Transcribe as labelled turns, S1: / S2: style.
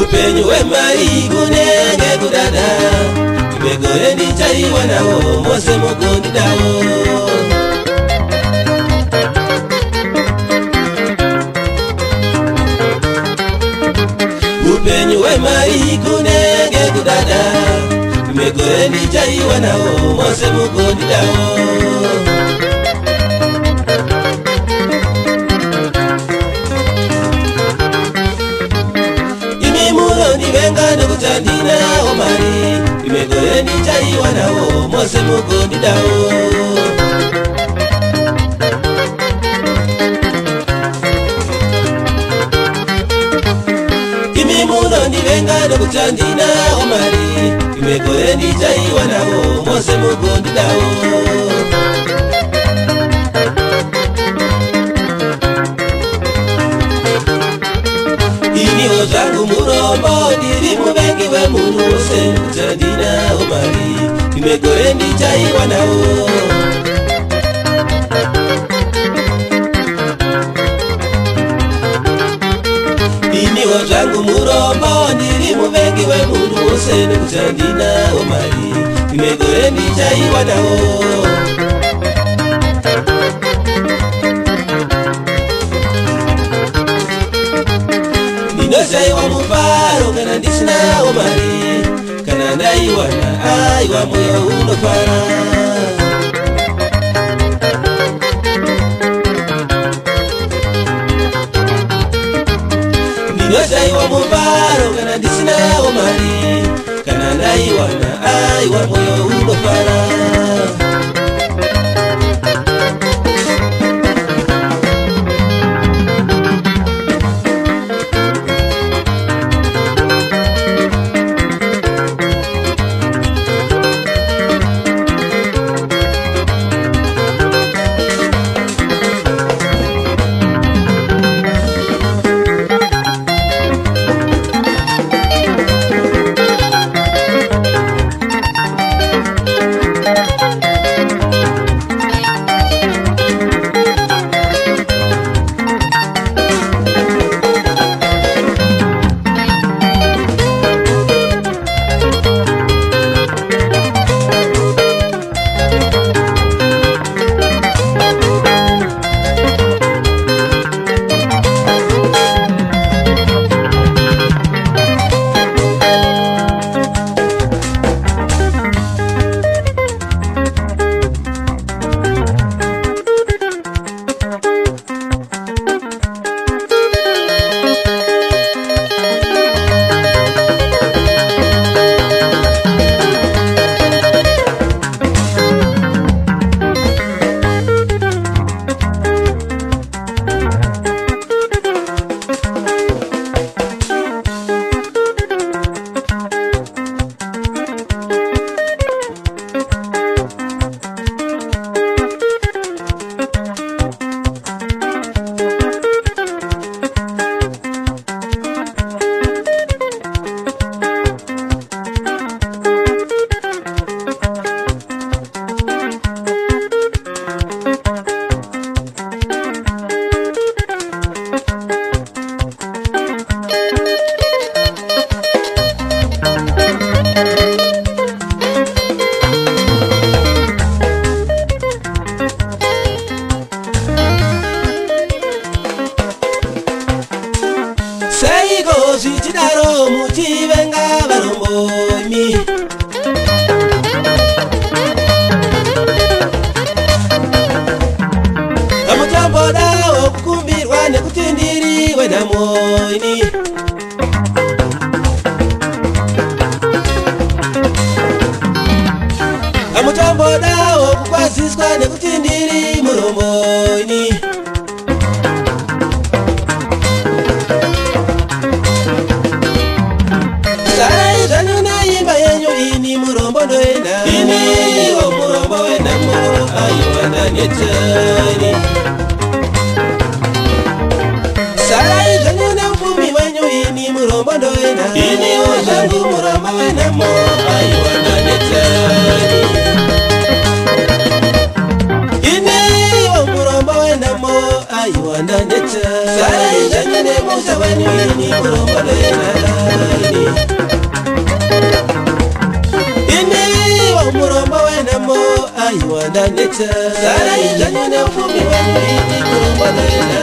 S1: Upenyu wemai kunenge kudada Ibegore ndichaiwa nawo mose mukundi dawo Upenyu wemai kunenge kudada Ibegore ndichaiwa nawo mose mukundi dawo Nivenga nokutandina omari Imegore ndichaiwa nawo mose mukundi dawo Imi muno nivenga nokutandina omari Imegore ndichaiwa nawo mose mukundi dawo Iniwo zangu murombo diri mubengi we muruse Kutandina omari Imegore ndichaiwa nawo Iniwo zangu murombo diri mubengi we muruse Kutandina omari Imegore ndichaiwa nawo Ndosaiwa mufaro kana ndisina omari Kana ndaiwana aiwa moyo unofara Ndosaiwa mufaro kana ndisina omari Kana ndaiwana aiwa moyo unofara Ndamboda wokukwaziswa nekuti ndiri muromboni. Sarai zvanyu naimba yenyu ini murombo ndoenda. Ini wo murombo wendamo aiwa ndanetani. Sarai zvanyu neupfumi wenyu ini murombo ndoenda. Ini wo zvangu murombo wendamo aiwa ndanetani. Ini wo murombo wendamo aiwa ndanetani. Sarai zvanyu nemusha wenyu ini murombo ndoenda. Murombo wenamo aiwa ndanetani. Sarai zvanyu neupfumi wenyu ini murombo ndoenda.